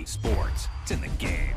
sports. It's in the game.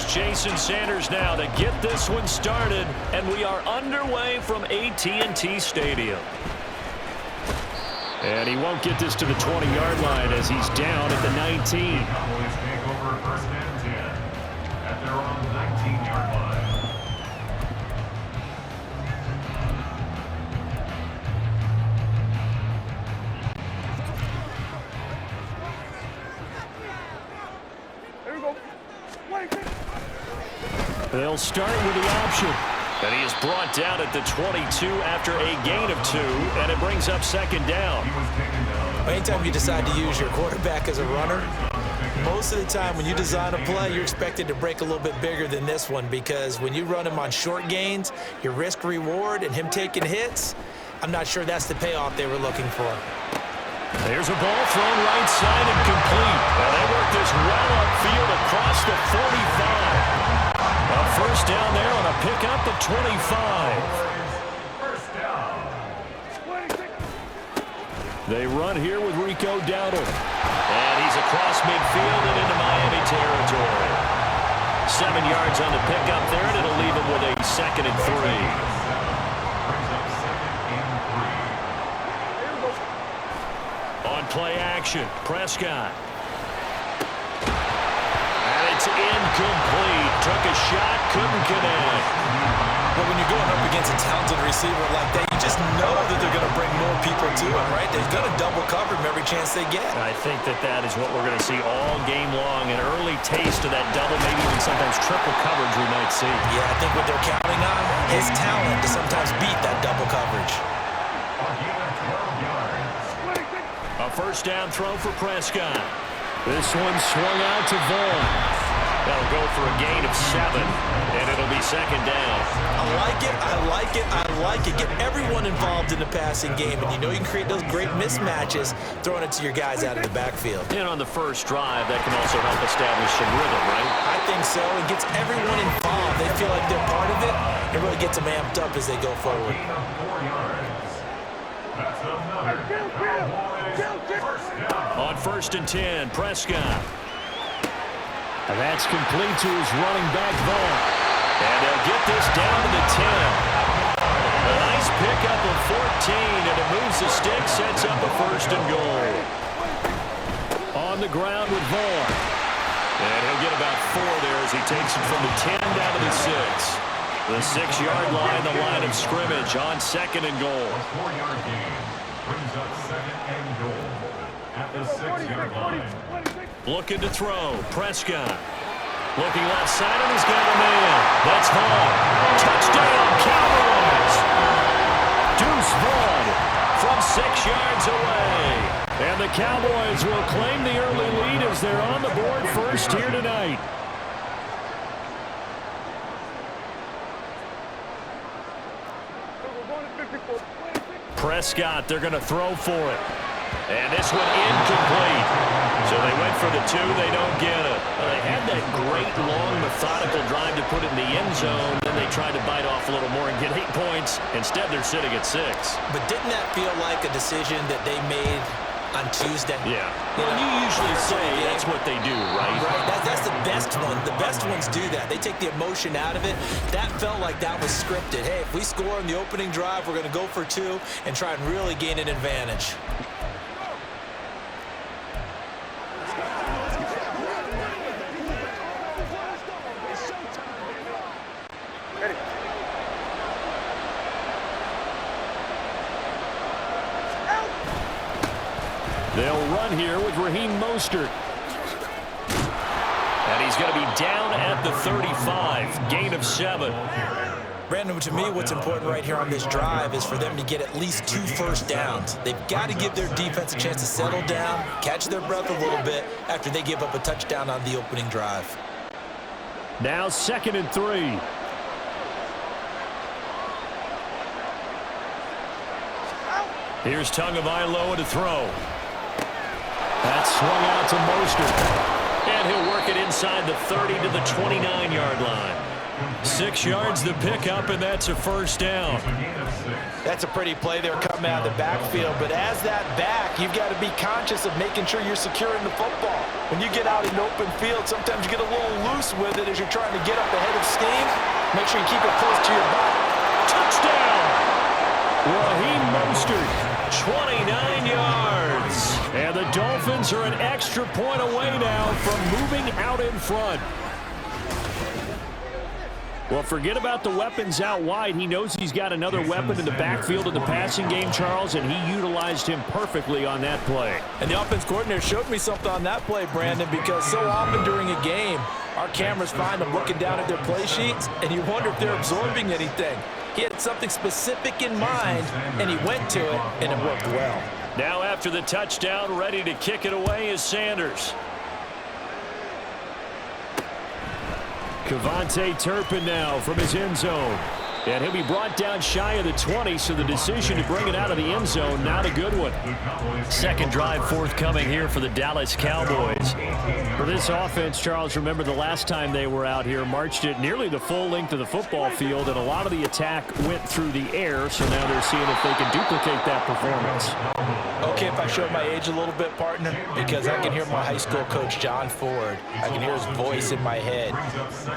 Jason Sanders now to get this one started, and we are underway from AT&T Stadium. And he won't get this to the 20-yard line as he's down at the 19. Cowboys take over first and 10 at their own 19-yard line. Here we go. They'll start with the option. And he is brought down at the 22 after a gain of 2, and it brings up second down. Anytime you decide to use your quarterback as a runner, most of the time when you design a play, you're expected to break a little bit bigger than this one, because when you run him on short gains, your risk-reward and him taking hits, I'm not sure that's the payoff they were looking for. There's a ball thrown right side and complete. And they work this well upfield across the 45. A first down there on a pickup at 25. First down. They run here with Rico Dowdle. And he's across midfield and into Miami territory. 7 yards on the pickup there, and it'll leave him with a 2nd and 3. On play action, Prescott. Incomplete. Took a shot, couldn't connect. But when you're going up against a talented receiver like that, you just know that they're going to bring more people to him, right? They're going to double cover him every chance they get. I think that is what we're going to see all game long. An early taste of that double, maybe even sometimes triple coverage we might see. Yeah, I think what they're counting on is talent to sometimes beat that double coverage. A first down throw for Prescott. This one swung out to Vaughn. That'll go for a gain of 7, and it'll be second down. I like it, I like it, I like it. Get everyone involved in the passing game, and you know you can create those great mismatches throwing it to your guys out of the backfield. And on the first drive, that can also help establish some rhythm, right? I think so. It gets everyone involved. They feel like they're part of it. It really gets them amped up as they go forward. On first and 10, Prescott. And that's complete to his running back, Vaughn. And they'll get this down to the 10. A nice pickup of 14, and it moves the stick, sets up a first and goal. On the ground with Vaughn. And he'll get about 4 there as he takes it from the 10 down to the 6. The 6-yard line, the line of scrimmage on second and goal. A 4-yard gain brings up second and goal at the 6-yard line. Looking to throw. Prescott. Looking left side, and he's got a man. That's Vaughn. Touchdown, Cowboys! Deuce Vaughn from 6 yards away. And the Cowboys will claim the early lead as they're on the board first here tonight. Prescott, they're going to throw for it. And this one incomplete. So they went for the 2, they don't get it. Well, they had that great, long, methodical drive to put it in the end zone. Then they tried to bite off a little more and get 8 points. Instead, they're sitting at 6. But didn't that feel like a decision that they made on Tuesday? Yeah. Well, you usually say that's what they do, right? Right. That's the best one. The best ones do that. They take the emotion out of it. That felt like that was scripted. Hey, if we score in the opening drive, we're going to go for 2 and try and really gain an advantage. They'll run here with Raheem Mostert. And he's going to be down at the 35. Gain of 7. Brandon, to me, what's important right here on this drive is for them to get at least 2 first downs. They've got to give their defense a chance to settle down, catch their breath a little bit after they give up a touchdown on the opening drive. Now 2nd and 3. Here's Tagovailoa to throw. That's swung out to Mostert. And he'll work it inside the 30 to the 29-yard line. 6 yards the pickup, and that's a first down. That's a pretty play there coming out of the backfield, but as that back, you've got to be conscious of making sure you're securing the football. When you get out in open field, sometimes you get a little loose with it as you're trying to get up ahead of steam. Make sure you keep it close to your body. Touchdown! Raheem Mostert, 29 yards. And the Dolphins are an extra point away now from moving out in front. Well, forget about the weapons out wide. He knows he's got another weapon in the backfield in the passing game, Charles, and he utilized him perfectly on that play. And the offense coordinator showed me something on that play, Brandon, because so often during a game, our cameras find them looking down at their play sheets, and you wonder if they're absorbing anything. He had something specific in mind, and he went to it, and it worked well. Now after the touchdown, ready to kick it away is Sanders. Kevontae Turpin now from his end zone. And he'll be brought down shy of the 20, so the decision to bring it out of the end zone, not a good one. Second drive forthcoming here for the Dallas Cowboys. For this offense, Charles, remember the last time they were out here, marched it nearly the full length of the football field, and a lot of the attack went through the air, so now they're seeing if they can duplicate that performance. Okay, if I show my age a little bit, partner, because I can hear my high school coach, John Ford. I can hear his voice in my head.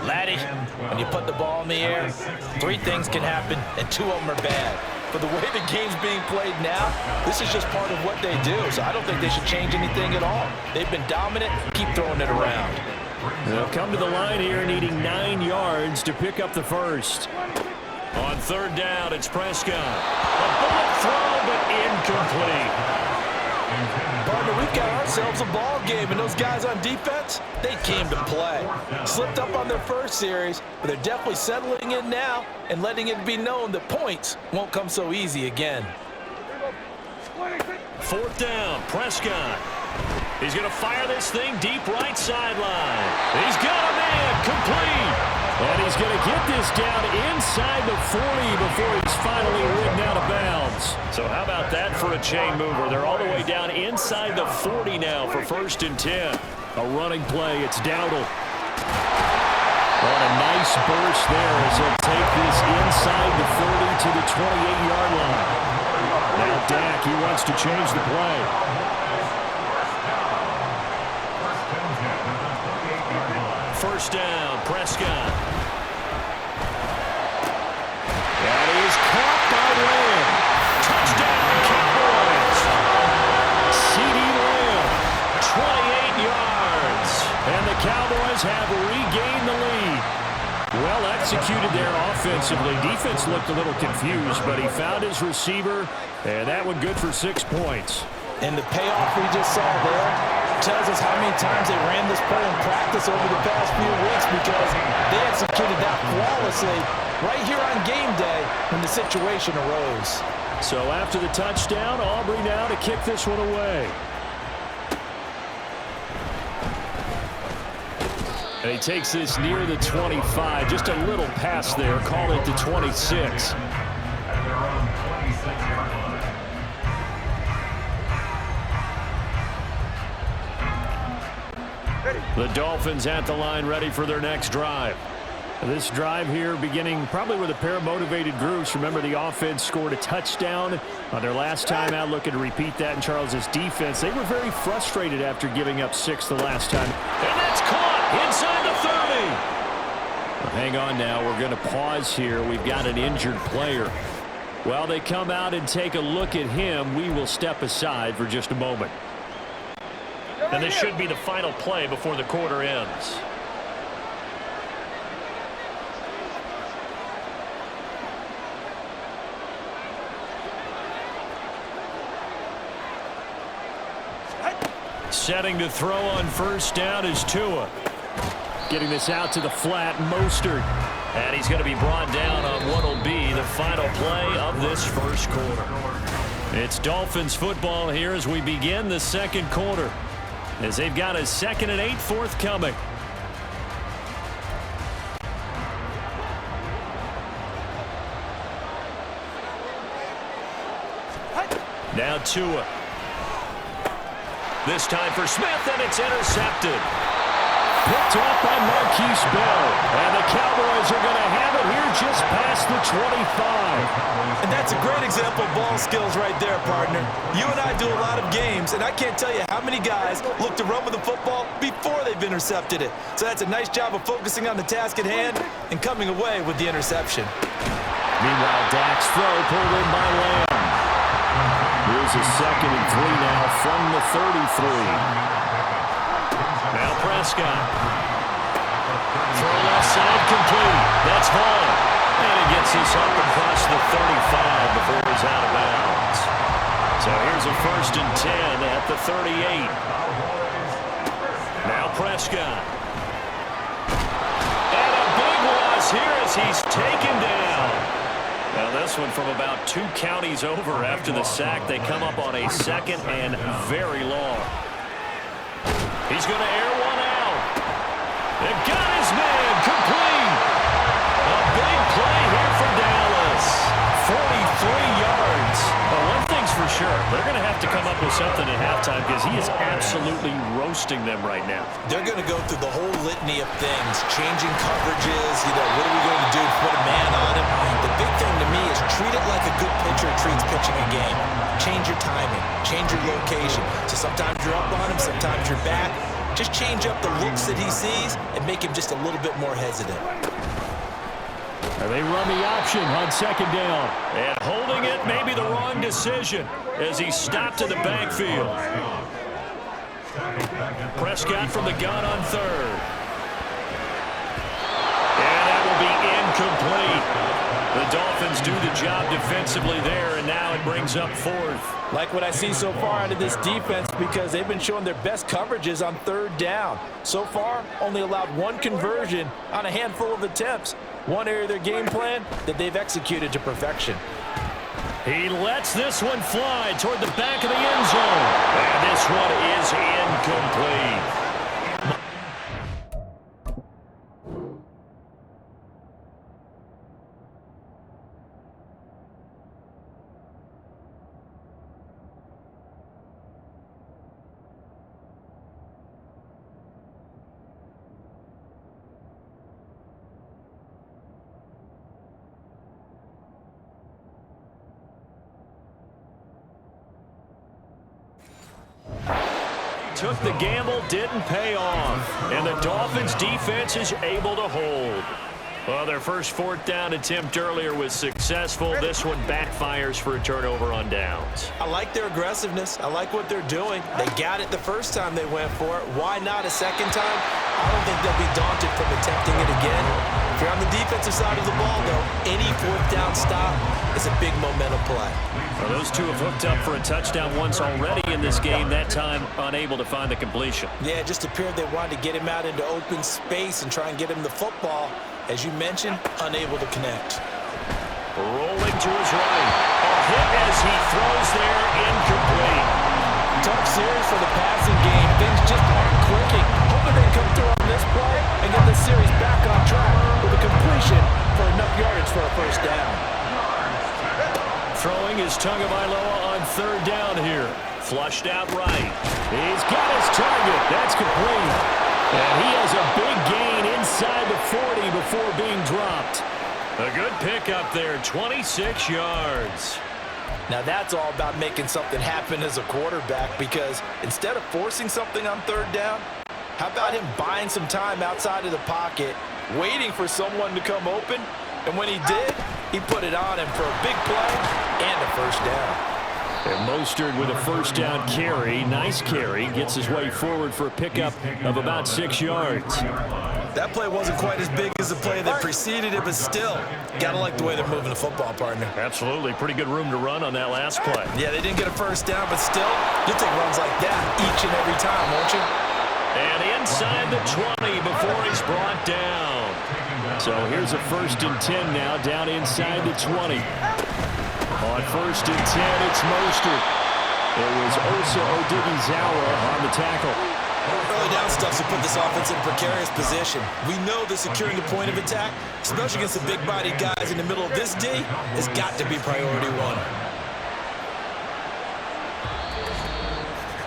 Laddie, when you put the ball in the air, 3 things can happen, and 2 of them are bad. But the way the game's being played now, this is just part of what they do, so I don't think they should change anything at all. They've been dominant. Keep throwing it around. They'll come to the line here needing 9 yards to pick up the first. On third down, it's Prescott. A bullet throw, but incomplete. Partner, we've got ourselves a ball game, and those guys on defense, they came to play. Slipped up on their first series, but they're definitely settling in now and letting it be known that points won't come so easy again. Fourth down, Prescott. He's going to fire this thing deep right sideline. He's got a man, complete. And he's going to get this down inside the 40 before he's finally ridden out of bounds. So how about that for a chain mover? They're all the way down inside the 40 now for 1st and 10. A running play, it's Dowdle. On a nice burst there as he'll take this inside the 30 to the 28-yard line. Now Dak, he wants to change the play. First down, Prescott. That is caught by Lamb. Touchdown, Cowboys. C.D. Lamb, 28 yards. And the Cowboys have regained the lead. Well executed there offensively. Defense looked a little confused, but he found his receiver, and that one good for 6 points. And the payoff we just saw there tells us how many times they ran this play in practice over the past few weeks, because they executed that flawlessly right here on game day when the situation arose. So after the touchdown, Aubrey now to kick this one away. And he takes this near the 25, just a little pass there, call it the 26. The Dolphins at the line, ready for their next drive. This drive here beginning probably with a pair of motivated groups. Remember, the offense scored a touchdown on their last time out, looking to repeat that in Charles's defense. They were very frustrated after giving up 6 the last time. And that's caught inside the 30. Well, hang on now. We're going to pause here. We've got an injured player. While they come out and take a look at him, we will step aside for just a moment. And this should be the final play before the quarter ends. Setting to throw on first down is Tua. Getting this out to the flat, Mostert. And he's going to be brought down on what will be the final play of this first quarter. It's Dolphins football here as we begin the second quarter, as they've got a 2nd and 8 forthcoming. Now Tua. This time for Smith, and it's intercepted. Picked off by Marquise Bell. And the Cowboys are going to have it here just past the 25. And that's a great example of ball skills right there, partner. You and I do a lot of games, and I can't tell you how many guys look to run with the football before they've intercepted it. So that's a nice job of focusing on the task at hand and coming away with the interception. Meanwhile, Dak's throw pulled in by Lamb. Here's a 2nd and 3 now from the 33. Now Prescott. Throw left side complete. That's Hall. And he gets this up across the 35 before he's out of bounds. So here's a 1st and 10 at the 38. Now Prescott. And a big loss here as he's taken down. Now this one from about 2 counties over after the sack. They come up on a 2nd and very long. He's going to air one out. They've got his man complete. A big play here for Dallas. 43 yards. Well, one thing's for sure. They're going to have to come up with something at halftime because he is absolutely roasting them right now. They're going to go through the whole litany of things, changing coverages, what are we going to do to put a man on him? The big thing to me is treat it like a good pitcher treats pitching a game. Change your timing, change your location. So sometimes you're up on him, sometimes you're back. Just change up the looks that he sees and make him just a little bit more hesitant. And they run the option on 2nd down. And holding it may be the wrong decision as he stopped in the backfield. Prescott from the gun on 3rd. incomplete. The Dolphins do the job defensively there, and now it brings up fourth. Like what I see so far out of this defense because they've been showing their best coverages on third down. So far, only allowed one conversion on a handful of attempts. One area of their game plan that they've executed to perfection. He lets this one fly toward the back of the end zone. And this one is incomplete. Took the gamble, didn't pay off. And the Dolphins defense is able to hold. Well, their first fourth down attempt earlier was successful. This one backfires for a turnover on downs. I like their aggressiveness. I like what they're doing. They got it the first time they went for it. Why not a second time? I don't think they'll be daunted from attempting it again. If you're on the defensive side of the ball, though, any fourth down stop is a big momentum play. Well, those two have hooked up for a touchdown once already in this game, that time unable to find the completion. Yeah, it just appeared they wanted to get him out into open space and try and get him the football. As you mentioned, unable to connect. Rolling to his right. A hit as he throws there, incomplete. Tough series for the passing game. Things just aren't clicking. Hoping they come through on this play and get the series back on track with a completion for enough yardage for a first down. Throwing is Tagovailoa on third down here. Flushed out right. He's got his target. That's complete. And he has a big gain inside the 40 before being dropped. A good pickup there, 26 yards. Now that's all about making something happen as a quarterback because instead of forcing something on third down, how about him buying some time outside of the pocket, waiting for someone to come open, and when he did, he put it on him for a big play and a first down. And Mostert with a first down carry. Nice carry. Gets his way forward for a pickup of about 6 yards. That play wasn't quite as big as the play that preceded it, but still, gotta like the way they're moving the football, partner. Absolutely. Pretty good room to run on that last play. Yeah, they didn't get a first down, but still, you'll take runs like that each and every time, won't you? And inside the 20 before he's brought down. So here's a 1st and 10 now, down inside the 20. On 1st and 10, it's Mostert. It was Osa Odighizuwa on the tackle. Early down stuff to put this offense in a precarious position. We know that securing the point of attack, especially against the big-bodied guys in the middle of this D, has got to be priority one.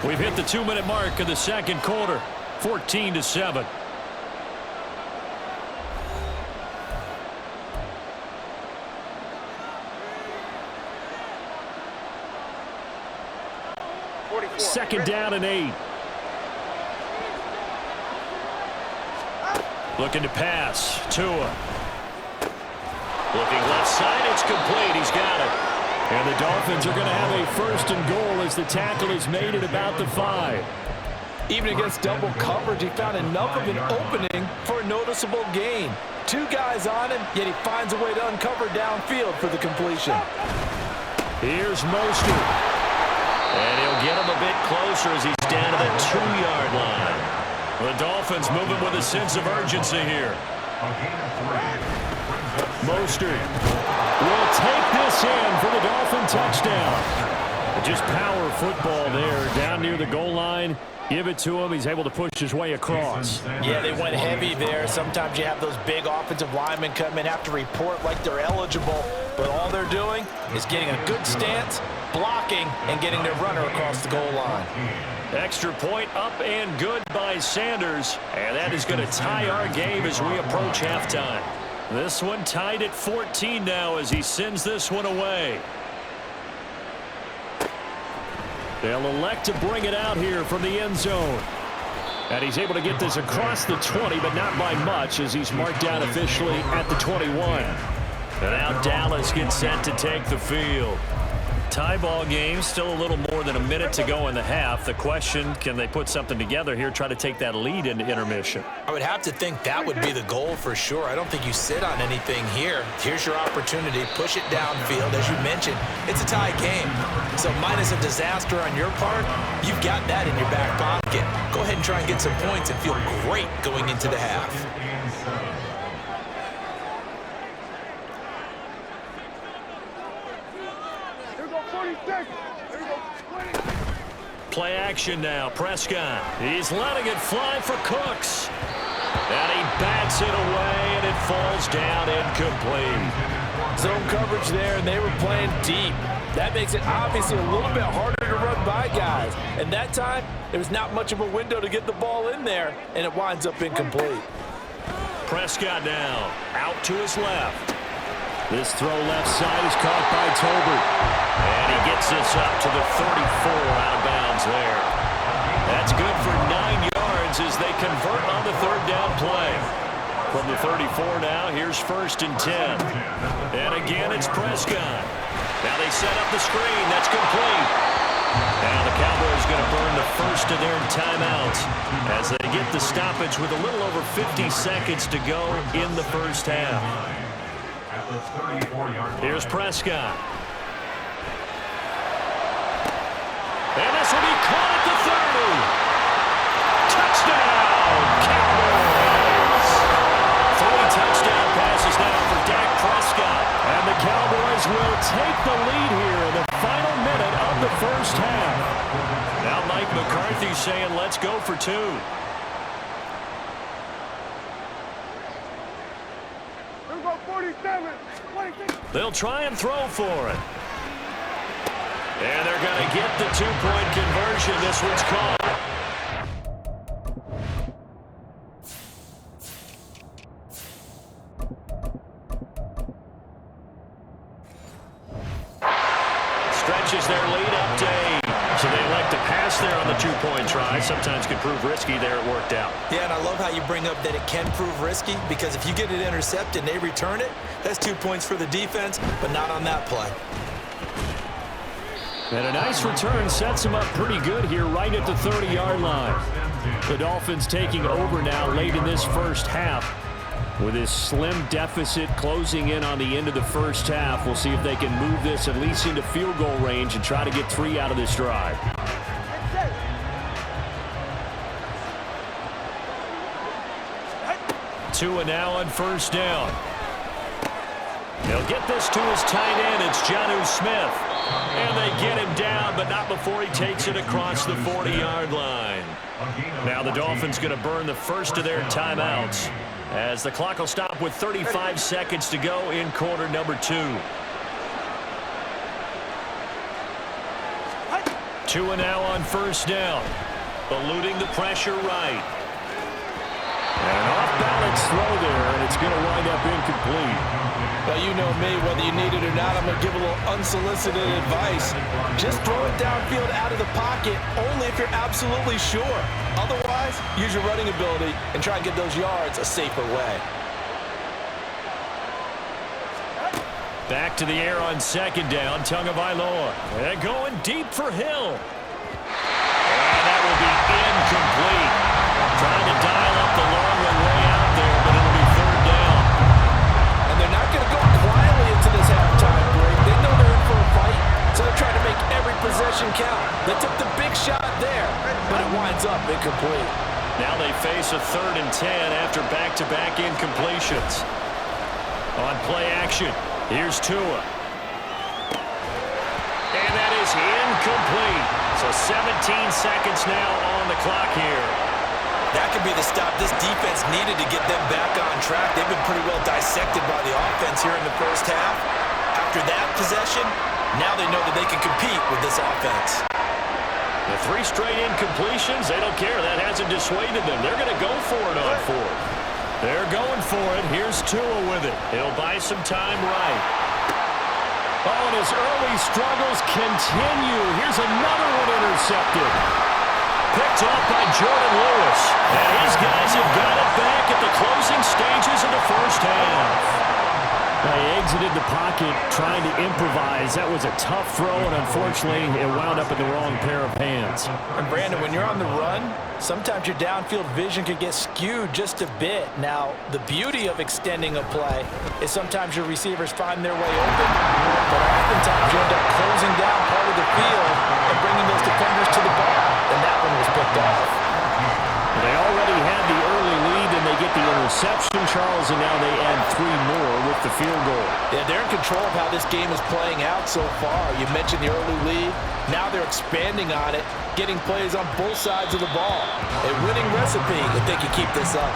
We've hit the 2-minute mark of the second quarter, 14-7. Second down and 8. Looking to pass. Tua. Looking left side. It's complete. He's got it. And the Dolphins are going to have a 1st and goal as the tackle is made at about the 5. Even against double coverage, he found enough of an opening for a noticeable gain. 2 guys on him, yet he finds a way to uncover downfield for the completion. Here's Mostert. And he'll get him a bit closer as he's down to the 2-yard line. The Dolphins moving with a sense of urgency here. Mostert will take this in for the Dolphin touchdown. Just power football there down near the goal line. Give it to him. He's able to push his way across. Yeah, they went heavy there. Sometimes you have those big offensive linemen come in, have to report like they're eligible. But all they're doing is getting a good stance, blocking, and getting their runner across the goal line. Extra point up and good by Sanders. And that is going to tie our game as we approach halftime. This one tied at 14 now as he sends this one away. They'll elect to bring it out here from the end zone. And he's able to get this across the 20, but not by much as he's marked down officially at the 21. And now Dallas gets set to take the field. Tie ball game, still a little more than a minute to go in the half. The question, can they put something together here, try to take that lead into intermission? I would have to think that would be the goal for sure. I don't think you sit on anything here. Here's your opportunity. Push it downfield. As you mentioned, it's a tie game. So minus a disaster on your part, you've got that in your back pocket. Go ahead and try and get some points and feel great going into the half. Play action now. Prescott. He's letting it fly for Cooks. And he bats it away, and it falls down incomplete. Zone coverage there, and they were playing deep. That makes it obviously a little bit harder to run by guys. And that time, there was not much of a window to get the ball in there, and it winds up incomplete. Prescott now out to his left. This throw left side is caught by Tolbert. And he gets this up to the 34 out of bounds there. That's good for 9 yards as they convert on the third down play. From the 34 now, here's 1st and 10. And again, it's Prescott. Now they set up the screen. That's complete. Now the Cowboys going to burn the first of their timeouts as they get the stoppage with a little over 50 seconds to go in the first half. Here's Prescott. And this will be caught at the 30. Touchdown, Cowboys! 3 touchdown passes now for Dak Prescott. And the Cowboys will take the lead here in the final minute of the first half. Now Mike McCarthy saying, let's go for 2. They'll try and throw for it. And they're going to get the 2-point conversion. This one's caught. Stretches their lead up to 8. So they elect to pass there on the 2-point try. Sometimes can prove risky. There it worked out. Yeah, and I love how you bring up that it can prove risky because if you get it intercepted and they return it, that's 2 points for the defense, but not on that play. And a nice return sets them up pretty good here right at the 30-yard line. The Dolphins taking over now late in this first half. With this slim deficit closing in on the end of the first half, we'll see if they can move this at least into field goal range and try to get 3 out of this drive. Tua now on first down. He'll get this to his tight end. It's Jonnu Smith. And they get him down, but not before he takes it across the 40-yard line. Now the Dolphins going to burn the first of their timeouts as the clock will stop with 35 seconds to go in quarter number 2. Tua now on first down. Eluding the pressure right. And off-balance throw there, and it's going to wind up incomplete. Well, you know me, whether you need it or not, I'm going to give a little unsolicited advice. Just throw it downfield out of the pocket, only if you're absolutely sure. Otherwise, use your running ability and try and get those yards a safer way. Back to the air on second down, Tagovailoa. And going deep for Hill. And that will be incomplete. Trying to dial up the long one way out there, but it'll be third down. And they're not going to go quietly into this halftime break. They know they're in for a fight, so they're trying to make every possession count. They took the big shot there, but it winds up incomplete. Now they face a 3rd and 10 after back-to-back incompletions. On play action, here's Tua. And that is incomplete. So 17 seconds now on the clock here. That could be the stop this defense needed to get them back on track. They've been pretty well dissected by the offense here in the first half. After that possession, now they know that they can compete with this offense. The 3 straight incompletions, they don't care. That hasn't dissuaded them. They're going to go for it on 4th. They're going for it. Here's Tua with it. He'll buy some time right. Oh, and his early struggles continue. Here's another one intercepted. Picked off by Jordan Lewis. And his guys have got it back at the closing stages of the first half. They exited the pocket trying to improvise. That was a tough throw, and unfortunately, it wound up in the wrong pair of hands. And Brandon, when you're on the run, sometimes your downfield vision could get skewed just a bit. Now, the beauty of extending a play is sometimes your receivers find their way open, but oftentimes you end up closing down part of the field and bringing those defenders to the ball, and that one was picked off. They already had the early lead, and they get the interception, Charles, and now they add 3 more with the field goal. Yeah, they're in control of how this game is playing out so far. You mentioned the early lead. Now they're expanding on it, getting plays on both sides of the ball. A winning recipe if they can keep this up.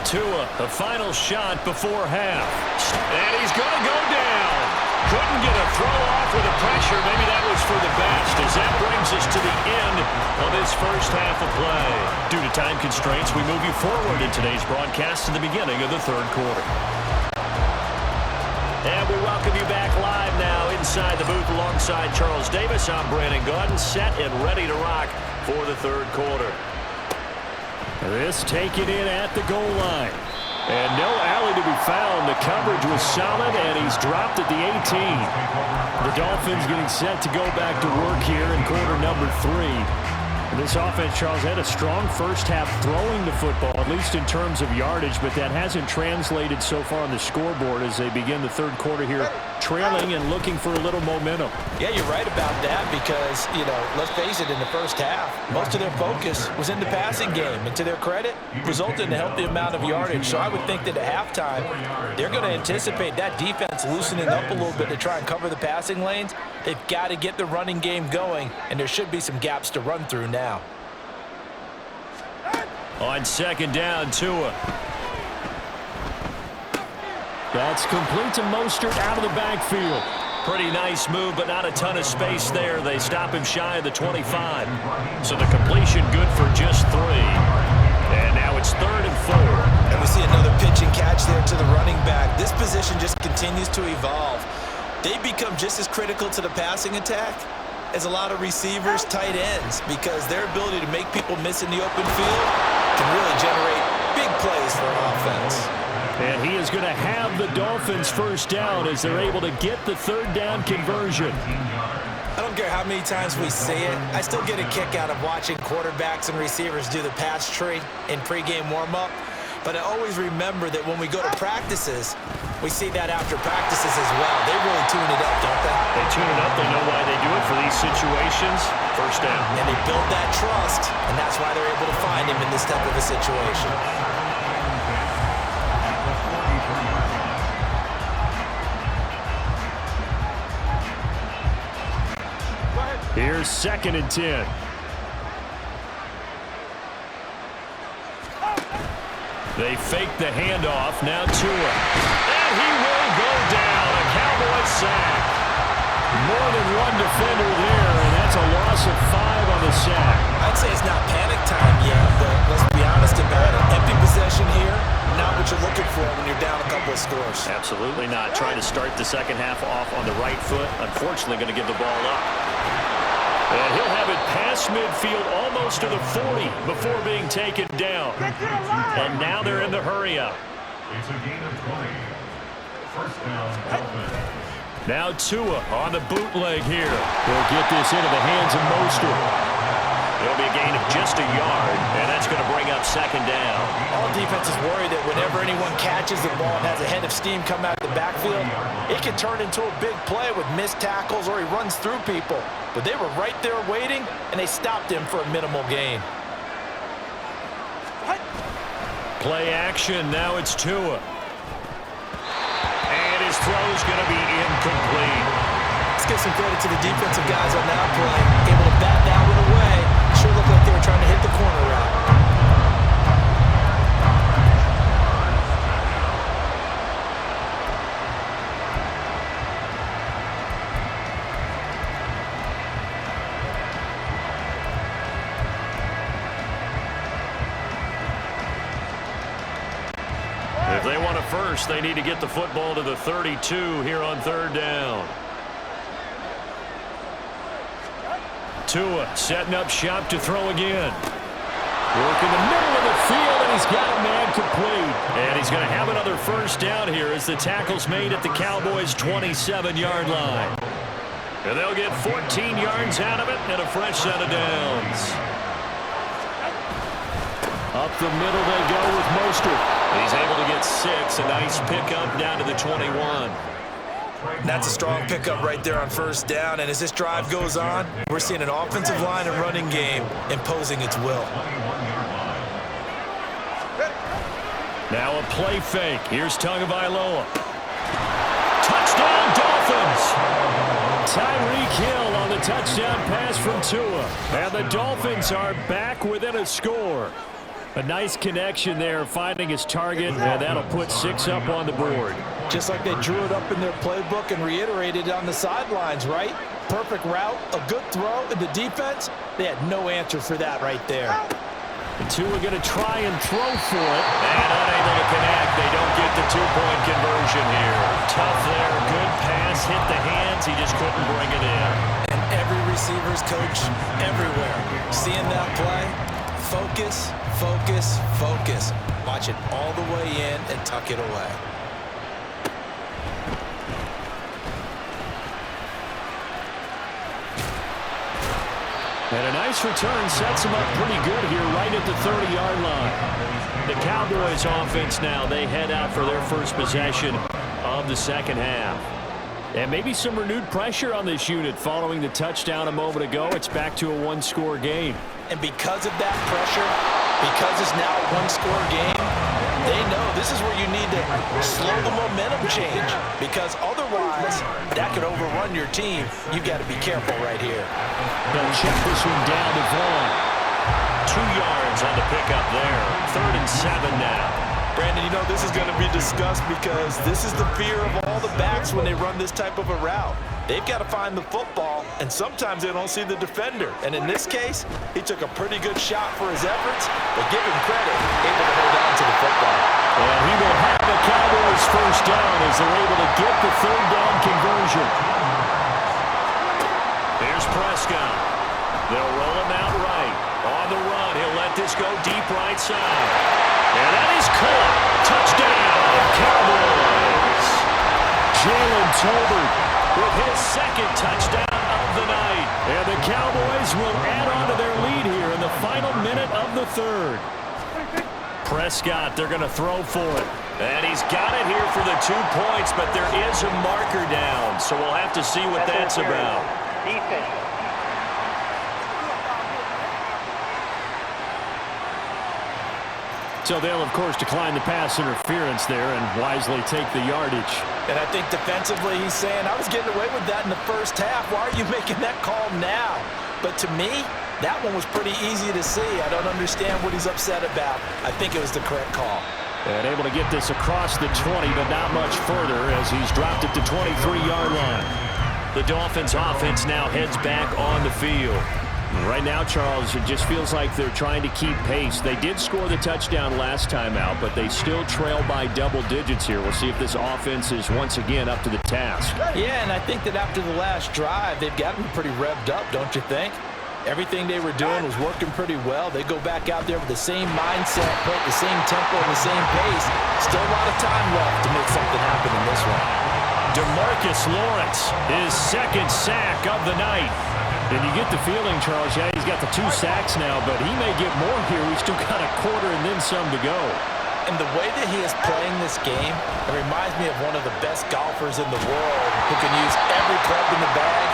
Tua, the final shot before half. And he's going to go down. Couldn't get a throw off with the pressure. Maybe that was for the best, as that brings us to the end of this first half of play. Due to time constraints, we move you forward in today's broadcast to the beginning of the third quarter. And we welcome you back live now inside the booth alongside Charles Davis. I'm Brandon Gaudin, set and ready to rock for the third quarter. This taken in at the goal line. And no alley to be found. The coverage was solid, and he's dropped at the 18. The Dolphins getting set to go back to work here in quarter number 3. This offense, Charles, had a strong first half throwing the football, at least in terms of yardage, but that hasn't translated so far on the scoreboard as they begin the third quarter here, trailing and looking for a little momentum. Yeah, you're right about that because, let's face it, in the first half, most of their focus was in the passing game. And to their credit, resulted in a healthy amount of yardage. So I would think that at halftime, they're going to anticipate that defense loosening up a little bit to try and cover the passing lanes. They've got to get the running game going, and there should be some gaps to run through now. On second down, Tua. That's complete to Mostert out of the backfield. Pretty nice move, but not a ton of space there. They stop him shy of the 25. So the completion good for just 3. And now it's 3rd and 4. And we see another pitch and catch there to the running back. This position just continues to evolve. They become just as critical to the passing attack as a lot of receivers, tight ends, because their ability to make people miss in the open field can really generate big plays for an offense. And he is going to have the Dolphins first down as they're able to get the third down conversion. I don't care how many times we see it. I still get a kick out of watching quarterbacks and receivers do the pass tree in pregame warm-up. But I always remember that when we go to practices, we see that after practices as well. They really tune it up, don't they? They tune it up. They know why they do it for these situations. First down. And they build that trust, and that's why they're able to find him in this type of a situation. Here's 2nd and 10. They fake the handoff. Now Tua. And he will go down. A Cowboy sack. More than one defender there, and that's a loss of 5 on the sack. I'd say it's not panic time yet, but let's be honest about it. Empty possession here, not what you're looking for when you're down a couple of scores. Absolutely not. Trying to start the second half off on the right foot. Unfortunately, going to give the ball up. And he'll have it past midfield almost to the 40 before being taken down. And now they're in the hurry-up. It's a gain of 20. First down, Dolphins. Now Tua on the bootleg here. He'll get this into the hands of Mostert. It'll be a gain of just a yard, and that's going to bring up second down. All defenses worry that whenever anyone catches the ball and has a head of steam come out of the backfield, it can turn into a big play with missed tackles or he runs through people. But they were right there waiting, and they stopped him for a minimal gain. Play action. Now it's Tua. And his throw's going to be incomplete. Let's give some credit to the defensive guys on that play. Able to bat that one away. Sure looked like they were trying to hit the corner route. If they want a first, they need to get the football to the 32 here on third down. Tua setting up shop to throw again. Work in the middle of the field, and he's got a man complete. And he's going to have another first down here as the tackle's made at the Cowboys' 27-yard line. And they'll get 14 yards out of it and a fresh set of downs. Up the middle they go with Mostert. He's able to get 6. A nice pickup down to the 21. That's a strong pickup right there on first down. And as this drive goes on, we're seeing an offensive line and running game imposing its will. Now a play fake. Here's Tagovailoa. Touchdown, Dolphins! Tyreek Hill on the touchdown pass from Tua. And the Dolphins are back within a score. A nice connection there, finding his target, and that'll put 6 up on the board. Just like they drew it up in their playbook and reiterated on the sidelines, right? Perfect route, a good throw, and the defense, they had no answer for that right there. The Tua going to try and throw for it, and unable to connect. They don't get the 2-point conversion here. Tough there, good pass, hit the hands, he just couldn't bring it in. And every receiver's coach everywhere, seeing that play, focus, focus, focus. Watch it all the way in and tuck it away. And a nice return sets him up pretty good here right at the 30-yard line. The Cowboys offense now, they head out for their first possession of the second half. And maybe some renewed pressure on this unit following the touchdown a moment ago. It's back to a one-score game. And because of that pressure, because it's now a one-score game, they know this is where you need to slow the momentum change, because otherwise that could overrun your team. You've got to be careful right here. They'll check this one down to Vaughn. 2 yards on the pickup there. 3rd and 7 now. Brandon, you know this is going to be discussed because this is the fear of all the backs when they run this type of a route. They've got to find the football, and sometimes they don't see the defender. And in this case, he took a pretty good shot for his efforts, but give him credit, able to hold on to the football. And he will have the Cowboys first down as they're able to get the 3rd down conversion. Here's Prescott. They'll roll him out right. On the run, he'll let this go deep right side. And that is caught. Touchdown, Cowboys. Jalen Tolbert with his 2nd touchdown of the night. And the Cowboys will add on to their lead here in the final minute of the 3rd. Prescott, they're going to throw for it. And he's got it here for the 2 points, but there is a marker down, so we'll have to see what that's about. Defense. So they'll, of course, decline the pass interference there and wisely take the yardage. And I think defensively he's saying, I was getting away with that in the first half. Why are you making that call now? But to me, that one was pretty easy to see. I don't understand what he's upset about. I think it was the correct call. And able to get this across the 20, but not much further as he's dropped it to 23-yard line. The Dolphins offense now heads back on the field. Right now, Charles, it just feels like they're trying to keep pace. They did score the touchdown last time out, but they still trail by double digits here. We'll see if this offense is once again up to the task. Yeah, and I think that after the last drive, they've gotten pretty revved up, don't you think? Everything they were doing was working pretty well. They go back out there with the same mindset, put the same tempo and the same pace. Still a lot of time left to make something happen in this one. DeMarcus Lawrence, his 2nd sack of the night. And you get the feeling, Charles, yeah, he's got the 2 sacks now, but he may get more here. We've still got a quarter and then some to go. And the way that he is playing this game, it reminds me of one of the best golfers in the world who can use every club in the bag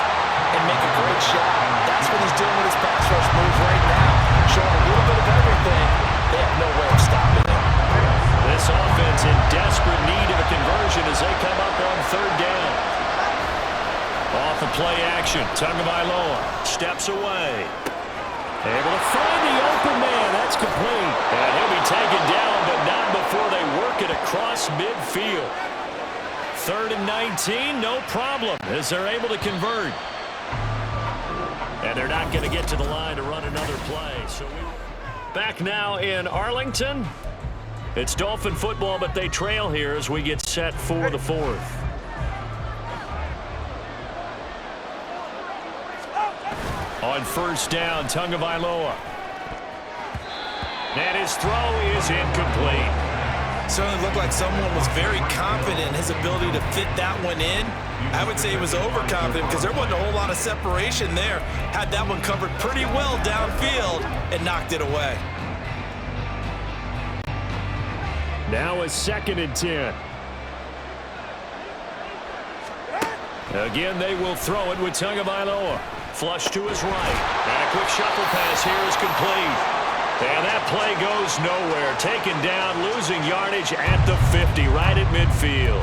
and make a great shot. That's what he's doing with his pass rush moves right now, showing a little bit of everything. They have no way of stopping him. This offense in desperate need of a conversion as they come up on 3rd down. Off the play action, Tagovailoa steps away. Able to find the open man. That's complete. And he'll be taken down, but not before they work it across midfield. 3rd and 19, no problem, as they're able to convert. And they're not going to get to the line to run another play. So back now in Arlington. It's Dolphin football, but they trail here as we get set for the 4th. On on first down. Tagovailoa. And his throw is incomplete. Certainly looked like someone was very confident in his ability to fit that one in. I would say he was overconfident because there wasn't a whole lot of separation there. Had that one covered pretty well downfield and knocked it away. Now a 2nd and 10. Again, they will throw it with Tagovailoa. Flush to his right. And a quick shuffle pass here is complete. And that play goes nowhere. Taken down, losing yardage at the 50, right at midfield.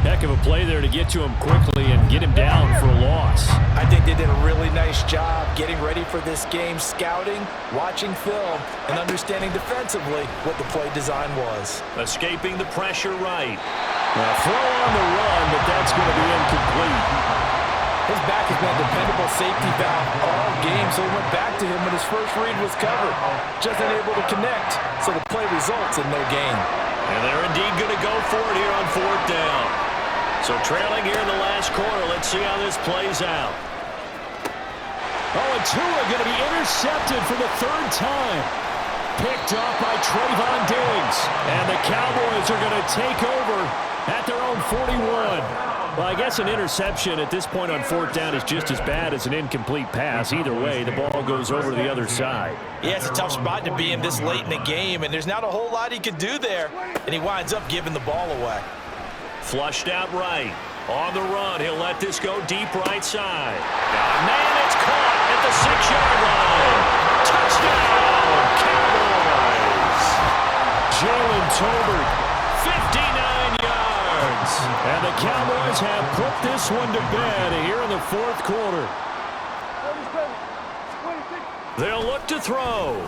Heck of a play there to get to him quickly and get him down for a loss. I think they did a really nice job getting ready for this game, scouting, watching film, and understanding defensively what the play design was. Escaping the pressure right. Now throw on the run, but that's going to be incomplete. His back has been a dependable safety valve all game, so he went back to him when his first read was covered. Just unable to connect, so the play results in no gain. And they're indeed going to go for it here on 4th down. So trailing here in the last quarter, let's see how this plays out. Oh, and Tua going to be intercepted for the 3rd time. Picked off by Trayvon Diggs. And the Cowboys are going to take over at their own 41. Well, I guess an interception at this point on 4th down is just as bad as an incomplete pass. Either way, the ball goes over to the other side. Yeah, it's a tough spot to be in this late in the game, and there's not a whole lot he could do there, and he winds up giving the ball away. Flushed out right. On the run, he'll let this go deep right side. Man, it's caught at the 6-yard line. Touchdown, Cowboys! Jalen Tolbert, 59 yards. And the Cowboys have put this one to bed here in the 4th quarter. They'll look to throw.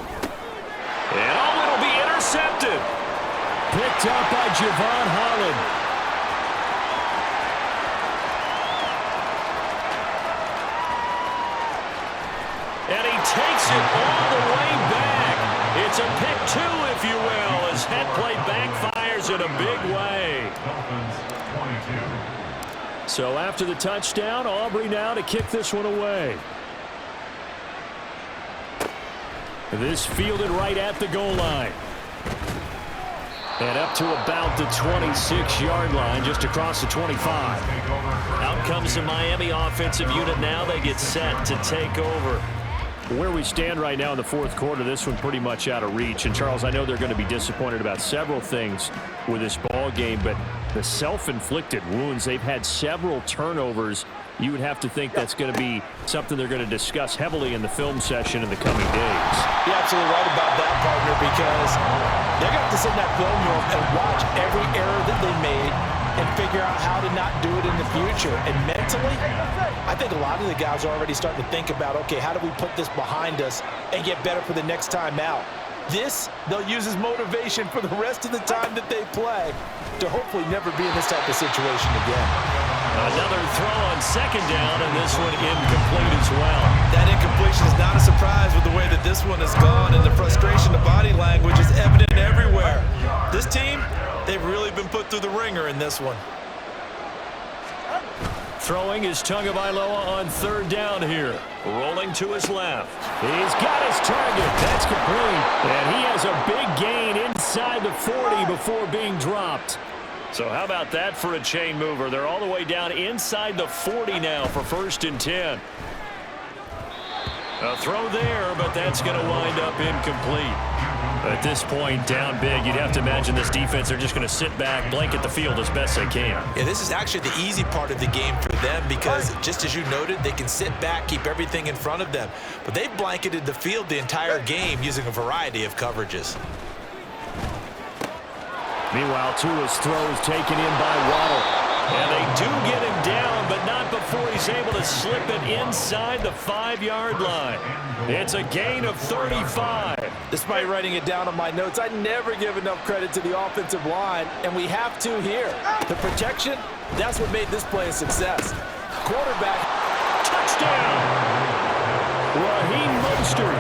And it'll be intercepted. Picked up by Javon Holland. And he takes it all the way back. It's a pick 2, if you will, as that play backfires in a big way. So after the touchdown, Aubrey now to kick this one away. This fielded right at the goal line. And up to about the 26-yard line, just across the 25. Out comes the Miami offensive unit now. They get set to take over. Where we stand right now in the 4th quarter, this one pretty much out of reach. And, Charles, I know they're going to be disappointed about several things with this ball game, but the self-inflicted wounds, they've had several turnovers. You would have to think that's going to be something they're going to discuss heavily in the film session in the coming days. You're absolutely right about that, partner, because they're going to have to sit in that film room and watch every error that they made and figure out how to not do it in the future. And mentally, I think a lot of the guys are already starting to think about, okay, how do we put this behind us and get better for the next time out? This, they'll use as motivation for the rest of the time that they play to hopefully never be in this type of situation again. Another throw on 2nd down, and this one incomplete as well. That incompletion is not a surprise with the way that this one has gone, and the frustration, the body language is evident everywhere. This team, they've really been put through the ringer in this one. Throwing is Tagovailoa on 3rd down here. Rolling to his left. He's got his target. That's complete. And he has a big gain inside the 40 before being dropped. So how about that for a chain mover? They're all the way down inside the 40 now for 1st and 10. A throw there, but that's going to wind up incomplete. At this point, down big, you'd have to imagine this defense, they're just going to sit back, blanket the field as best they can. Yeah, this is actually the easy part of the game for them because, just as you noted, they can sit back, keep everything in front of them. But they've blanketed the field the entire game using a variety of coverages. Meanwhile, Tua's throw is taken in by Waddle. And they do get him down, but not before he's able to slip it inside the 5-yard line. It's a gain of 35. Despite writing it down on my notes, I never give enough credit to the offensive line, and we have to here. The protection, that's what made this play a success. Quarterback, touchdown! Raheem Mostert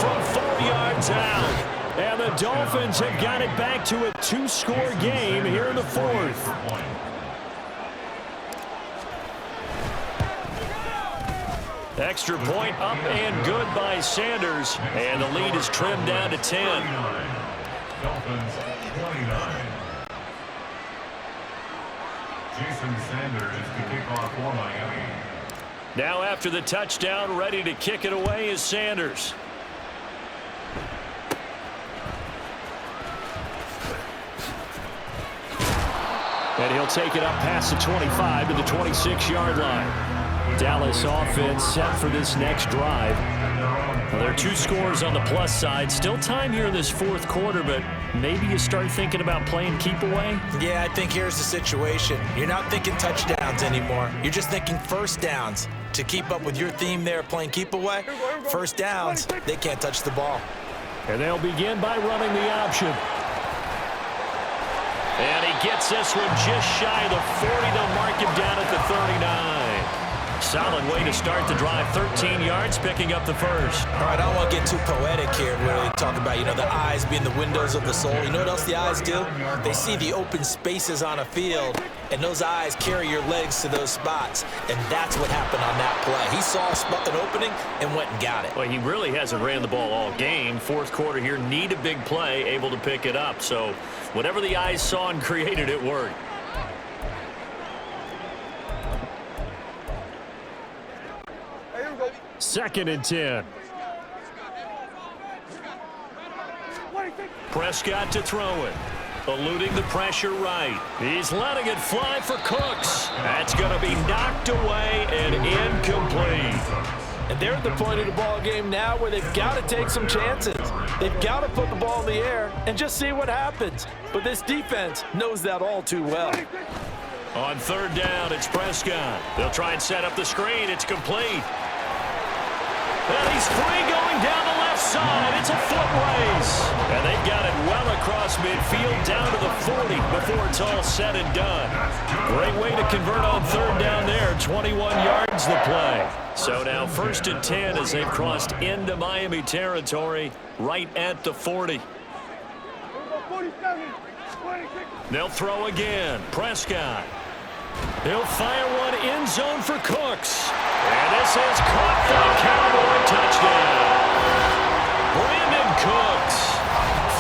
from 4 yards out. And the Dolphins have got it back to a 2-score game here in the 4th. Extra point up and good by Sanders. And the lead is trimmed down to 10. Dolphins 29. Jason Sanders to kick off for Miami. Now after the touchdown, ready to kick it away is Sanders. And he'll take it up past the 25 to the 26-yard line. Dallas offense set for this next drive. Well, there are 2 scores on the plus side. Still time here in this fourth quarter, but maybe you start thinking about playing keep away? Yeah, I think here's the situation. You're not thinking touchdowns anymore. You're just thinking first downs. To keep up with your theme there, playing keep away, first downs, they can't touch the ball. And they'll begin by running the option. And he gets this one just shy of the 40. They'll mark him down at the 39. Solid way to start the drive. 13 yards, picking up the first. All right, I don't want to get too poetic here, really talk about, the eyes being the windows of the soul. You know what else the eyes do? They see the open spaces on a field, and those eyes carry your legs to those spots, and that's what happened on that play. He saw an opening and went and got it. Well, he really hasn't ran the ball all game. Fourth quarter here, need a big play, able to pick it up. So whatever the eyes saw and created, it worked. Second and 10. Prescott to throw it. Eluding the pressure right. He's letting it fly for Cooks. That's going to be knocked away and incomplete. And they're at the point of the ball game now where they've got to take some chances. They've got to put the ball in the air and just see what happens. But this defense knows that all too well. On third down, it's Prescott. They'll try and set up the screen. It's complete. And he's free going down the left side. It's a foot race. And they've got it well across midfield down to the 40 before it's all said and done. Great way to convert on third down there. 21 yards the play. So now first and 10 as they've crossed into Miami territory right at the 40. They'll throw again. Prescott. He'll fire one end zone for Cooks. And this is caught for a Cowboy touchdown. Brandon Cooks,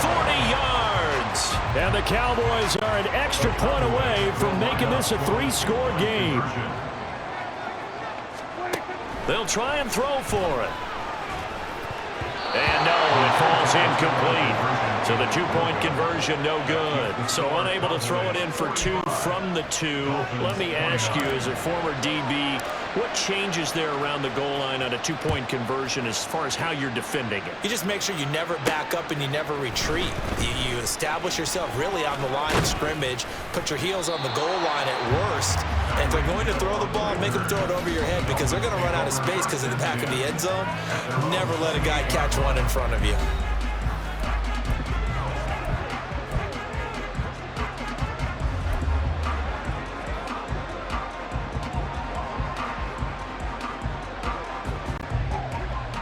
40 yards. And the Cowboys are an extra point away from making this a 3-score game. They'll try and throw for it. And no, it falls incomplete. So the 2-point conversion, no good. So unable to throw it in for 2 from the 2. Let me ask you, as a former DB, what changes there around the goal line on a 2-point conversion as far as how you're defending it? You just make sure you never back up and you never retreat. You establish yourself really on the line of scrimmage, put your heels on the goal line at worst, and if they're going to throw the ball, make them throw it over your head because they're going to run out of space because of the back of the end zone. Never let a guy catch one in front of you.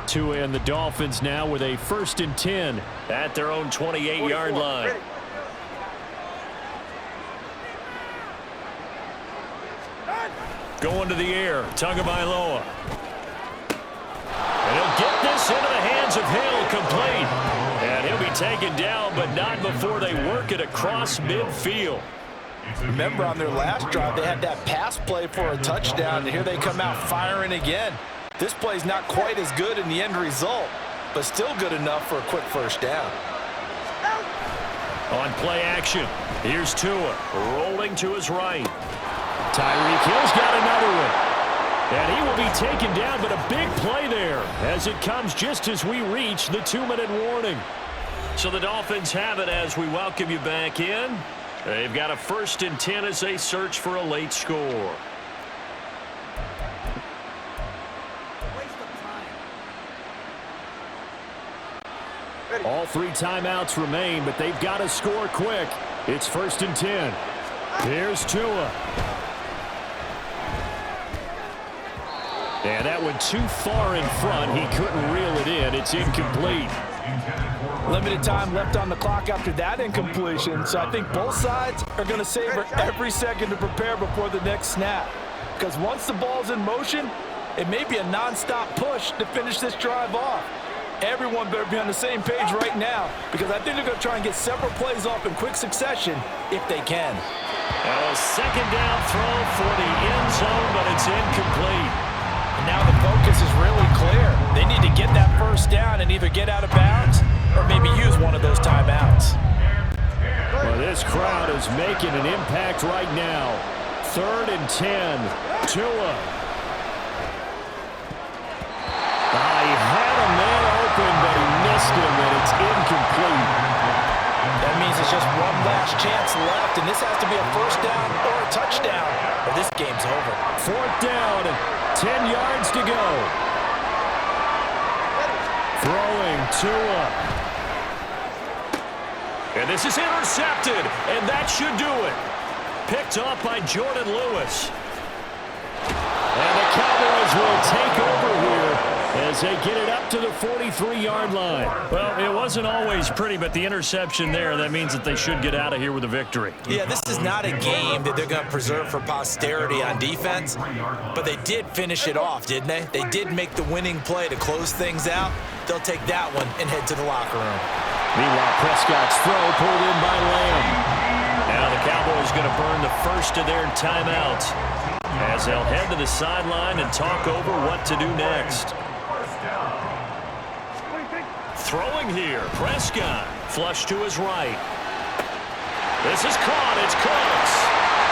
Tua and the Dolphins now with a 1st and 10 at their own 28-yard line. Going to the air, Tagovailoa. And he'll get this into the hands of Hill, complete. And he'll be taken down, but not before they work it across midfield. Remember on their last drive, they had that pass play for a touchdown, and here they come out firing again. This play's not quite as good in the end result, but still good enough for a quick first down. On play action, here's Tua, rolling to his right. Tyreek Hill's got another one. And he will be taken down, but a big play there as it comes just as we reach the 2-minute warning. So the Dolphins have it as we welcome you back in. They've got a 1st and 10 as they search for a late score. All 3 timeouts remain, but they've got to score quick. It's 1st and 10. Here's Tua. And that went too far in front. He couldn't reel it in. It's incomplete. Limited time left on the clock after that incompletion, so I think both sides are going to savor every second to prepare before the next snap. Because once the ball's in motion, It may be a nonstop push to finish this drive off. Everyone better be on the same page right now because I think they're going to try and get several plays off in quick succession if they can. A second down throw for the end zone, but it's incomplete. And now the focus is really clear. They need to get that first down and either get out of bounds or maybe use one of those timeouts. Well, this crowd is making an impact right now. 3rd and 10. Tua. He had a man open, but he missed him, and it's incomplete. That means it's just one last chance left, and this has to be a first down or a touchdown, or this game's over. 4th down, 10 yards to go. Throwing Tua. And this is intercepted, and that should do it. Picked off by Jordan Lewis. And the Cowboys will take over here as they get it up to the 43-yard line. Well, it wasn't always pretty, but the interception there, that means that they should get out of here with a victory. Yeah, this is not a game that they're going to preserve for posterity on defense, but they did finish it off, didn't they? They did make the winning play to close things out. They'll take that one and head to the locker room. Meanwhile, Prescott's throw pulled in by Lamb. Now the Cowboys going to burn the first of their timeouts as they'll head to the sideline and talk over what to do next. Throwing here, Prescott. Flush to his right. This is caught. It's Cooks.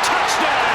Touchdown!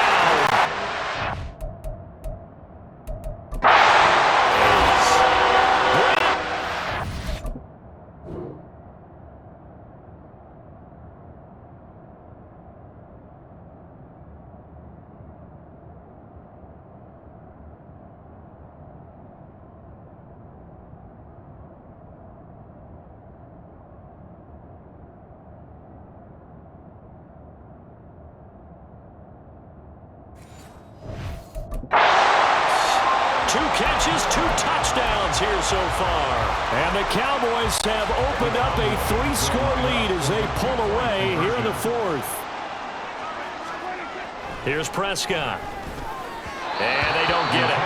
Catches, 2 touchdowns here so far. And the Cowboys have opened up a 3-score lead as they pull away here in the 4th. Here's Prescott. And they don't get it.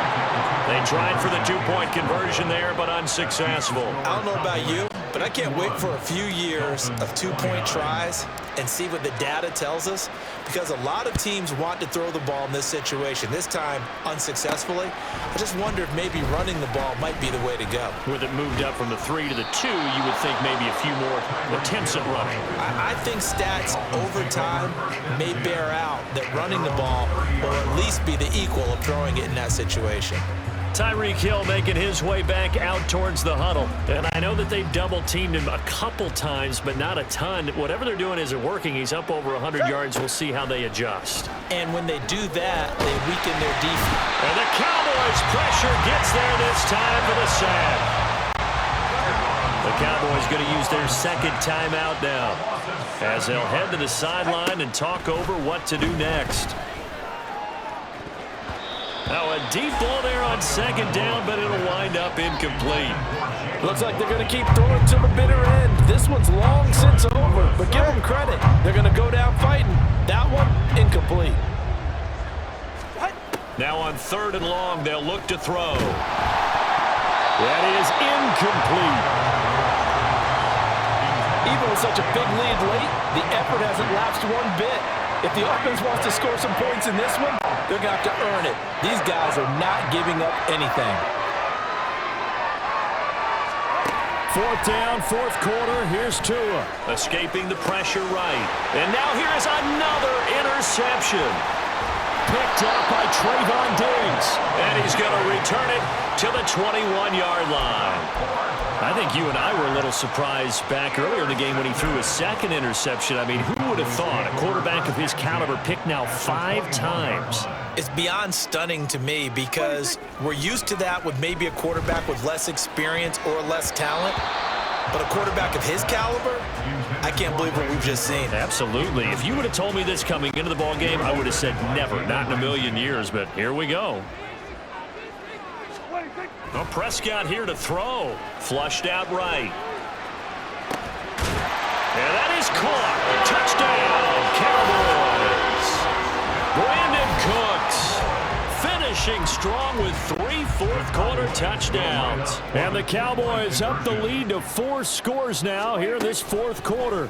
They tried for the 2-point conversion there, but unsuccessful. I don't know about you, but I can't wait for a few years of 2-point tries and see what the data tells us, because a lot of teams want to throw the ball in this situation. This time, unsuccessfully. I just wonder if maybe running the ball might be the way to go. With it moved up from the 3 to the 2, you would think maybe a few more attempts at running. I think stats over time may bear out that running the ball will at least be the equal of throwing it in that situation. Tyreek Hill making his way back out towards the huddle. And I know that they've double-teamed him a couple times, but not a ton. Whatever they're doing isn't working. He's up over 100 yards. We'll see how they adjust. And when they do that, they weaken their defense. And the Cowboys' pressure gets there this time for the sack. The Cowboys going to use their second timeout now as they'll head to the sideline and talk over what to do next. Now a deep ball there on second down, but it'll wind up incomplete. Looks like they're going to keep throwing to the bitter end. This one's long since over, but give them credit. They're going to go down fighting. That one, incomplete. Now on 3rd and long, they'll look to throw. That is incomplete. Even with such a big lead late, the effort hasn't lapsed one bit. If the offense wants to score some points in this one, they're going to have to earn it. These guys are not giving up anything. 4th down, 4th quarter. Here's Tua. Escaping the pressure right. And now here's another interception. Picked up by Trayvon Diggs. And he's going to return it to the 21-yard line. I think you and I were a little surprised back earlier in the game when he threw his second interception. I mean, who would have thought a quarterback of his caliber picked now 5 times? It's beyond stunning to me because we're used to that with maybe a quarterback with less experience or less talent. But a quarterback of his caliber, I can't believe what we've just seen. Absolutely. If you would have told me this coming into the ball game, I would have said never, not in a million years. But here we go. Well, Prescott here to throw. Flushed out right. And that is caught. Touchdown, Cowboys. Brandon Cooks finishing strong. strong with 3 fourth-quarter touchdowns. And the Cowboys up the lead to 4 scores now here in this fourth quarter.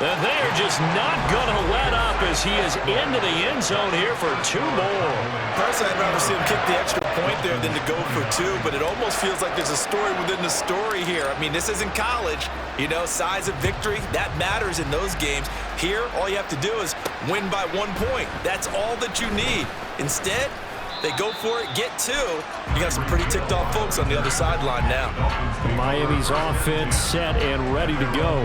And they're just not going to let up as he is into the end zone here for 2 more. Personally, I'd rather see him kick the extra point there than to go for 2, but it almost feels like there's a story within the story here. I mean, this isn't college. You know, size of victory, that matters in those games. Here, all you have to do is win by 1 point. That's all that you need. Instead, they go for it, get 2. You got some pretty ticked off folks on the other sideline now. Miami's offense set and ready to go.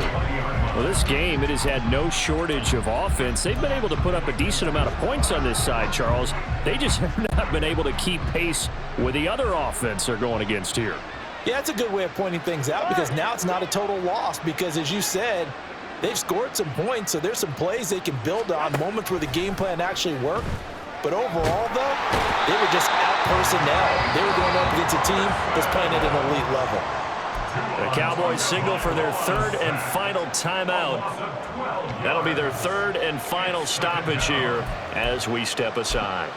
Well, this game, it has had no shortage of offense. They've been able to put up a decent amount of points on this side, Charles. They just have not been able to keep pace with the other offense they're going against here. Yeah, that's a good way of pointing things out because now it's not a total loss because, as you said, they've scored some points, so there's some plays they can build on, moments where the game plan actually worked. But overall, though, they were just out-personnel. They were going up against a team that's playing at an elite level. The Cowboys signal for their 3rd and final timeout. That'll be their 3rd and final stoppage here as we step aside.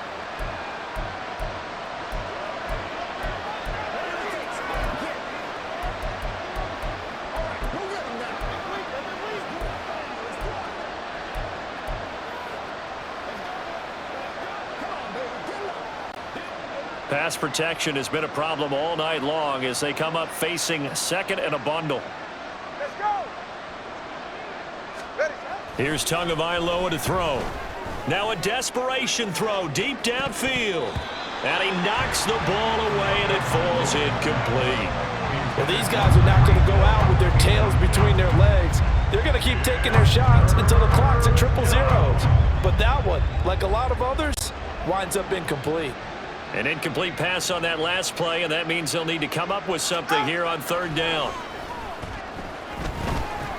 Pass protection has been a problem all night long as they come up facing 2nd and a bundle. Let's go. Ready. Here's Tagovailoa to throw. Now a desperation throw deep downfield. And he knocks the ball away and it falls incomplete. Well, these guys are not going to go out with their tails between their legs. They're going to keep taking their shots until the clock's at 000. But that one, like a lot of others, winds up incomplete. An incomplete pass on that last play, and that means they'll need to come up with something here on 3rd down.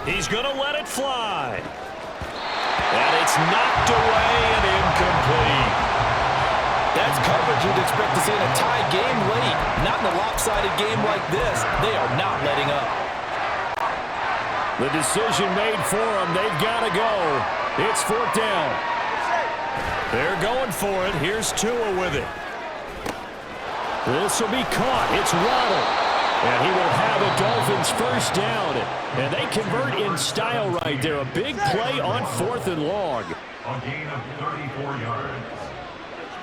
He's going to let it fly. And it's knocked away and incomplete. That's coverage you'd expect to see in a tie game late. Not in a lopsided game like this. They are not letting up. The decision made for them. They've got to go. It's 4th down. They're going for it. Here's Tua with it. This will be caught. It's Waddle. And he will have a Dolphins 1st down. And they convert in style right there. A big play on 4th and long. A gain of 34 yards.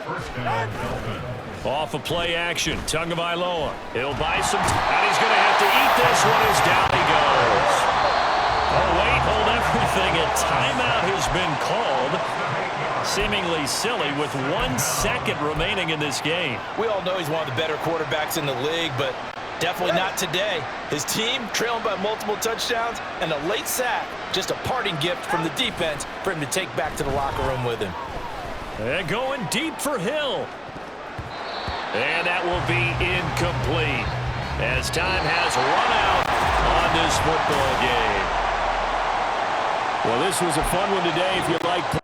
1st down, Dolphins. Off of play action. Tagovailoa. He'll buy some. And he's going to have to eat this one as down he goes. Oh, wait. Hold everything. A timeout has been called. Seemingly silly with 1 second remaining in this game. We all know he's one of the better quarterbacks in the league, but definitely not today. His team trailing by multiple touchdowns and a late sack. Just a parting gift from the defense for him to take back to the locker room with him. And going deep for Hill. And that will be incomplete as time has run out on this football game. Well, this was a fun one today if you like